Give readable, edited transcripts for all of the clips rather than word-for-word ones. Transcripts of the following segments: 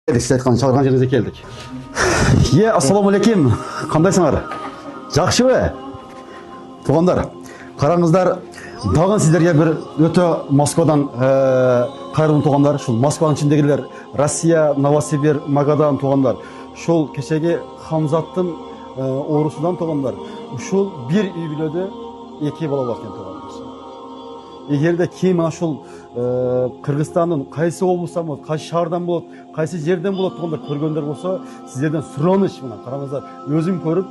Siz aytқан шалған жеріңізге келдік. Ассаламу алейкум. Қандайсыңар? Жақшыбы? Туғандар, қараңыздар, дағын сіздерге бір өте Москвадан қайырлы туғандар. Шул Москваның ішіндегілер, Россия, Новосибир, Магадан туғандар. Шул кешеге Хамзаттың орысыдан туғандар. Шул бір үй биледі, екі бала бар екен туғандар. Егерде кейін шул Қырғызстанның қайсы облыстан болады, қайсы шаардан болады, қайсы жерден болады туғандар көргендер болса, сіздерден сұраныш мына қараңыздар. Өзім көріп,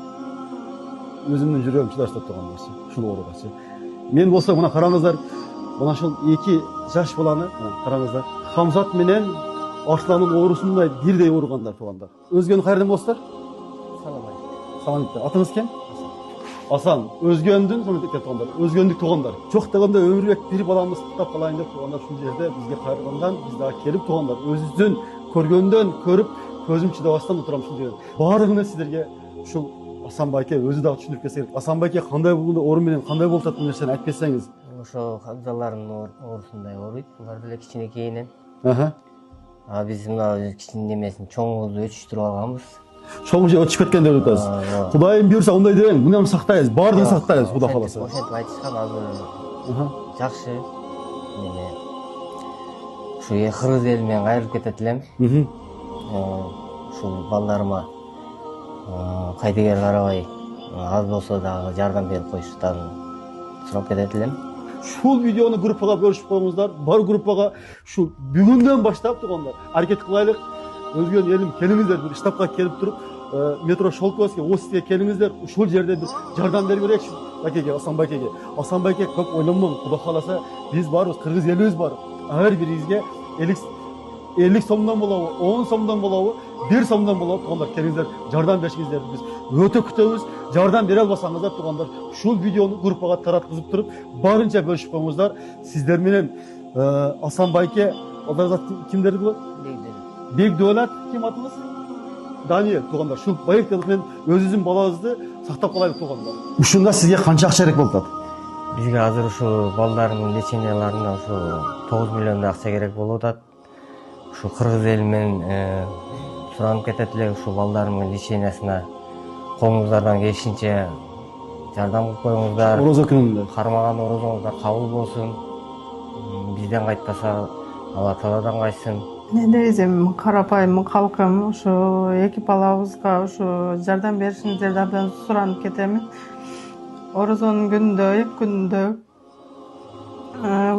өзімнің жүрегім шыдастап тұрған болса, шул орыға. Мен болса мына қараңыздар, мына шул 2 жаш баланы қараңыздар. Хамзат менен Арсланның орысындай бірдей орғандар туғандар. Өзгені қайырдан болсыздар? Салам. Атыңыз кем? Асан, өзгендің туғандар, өзгендік туғандар. Жоқ дегенде өмірбек бір баламыз құттап қалайын деп туғандар шул жерде бізге қайырғандан, бізде келіп туғандар. Өзіңізден көргенден көріп, көзім шыдабастан отырам шул жерде. Барлығына сіздерге шул Асанбайке өзі дағы түсіндіріп келсе керек. Асанбайке қандай болғанда орын менен қандай болып жатқан нәрсені айтып берсеңіз. Ошо Абдалларның орысындай орыйт. Булар деле кичинекейинен. Биз мына кичине немесин чоңубузду өчүштүрүп алганбыз. Чоң же өтүп кеткен деп атасыз. Кудайым буйрса ондай дең, муну сактайбыз, баардыгын сактайбыз, Кудай кааласа. Ошентип айтышкан азыр. Жакшы. Эме ушу кыргыз эли менен кайрылып кетет элем. Ушул балдарыма кайдыгер карабай аз болсо дагы жардам берип коюштарын сурап кетет элем. Шул видеону группага бөлүшүп коюңуздар. Бар группага шул бүгүндөн баштап тургандар. Аракет кылайлык. Өзгөн элим келиңиздер, бир штабка келип туруп, метро Шолковский офиске келиңиздер. Ушул жерде бир жардам берип берейикчи. Бакеге, Асанбайкеге. Асанбайке көп ойлонмоң, Кудай кааласа, биз барбыз, кыргыз элибиз бар. Ар бирибизге 50 сомдон болобу, 10 сомдон болобу, 1 сомдон болобу тугандар, келиңиздер, жардам беришиңиздер. Биз өтө күтөбүз. Жардам бере албасаңыздар тугандар, ушул видеону группага тараткызып туруп, барынча бөлүшүп коюңуздар. Сиздер менен Асанбайке, аларга кимдерди болот? Бекдөлат, ким атыңыз? Даниэл тугандар. Шул байыктан мен өзүнүн балаңызды сактап калайлык тугандар. Ушунда сизге канча акча керек болуп атат? Бизге азыр ушу балдардын леченияларына ушу 9 миллиондой акча керек болуп атат. Ушу кыргыз эли менен суранып кетет эле, ушу балдардын лечениясына колуңуздардан келишинче жардам кылып коюңуздар. Орозо күнүндө кармаган орозоңуздар кабыл болсун. Бизден кайтпаса, Алла Тааладан кайтсын. Өзім қарапайым халқым, ушу 2 балабызга ушу жардам беришиңиздерди абдан суранып кетемин. Орозонун күнүндө, 2 күнүндө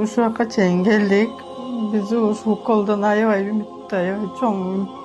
ушуга чейин келдик. Биз ушул колдон аябай үмүттүү, чоң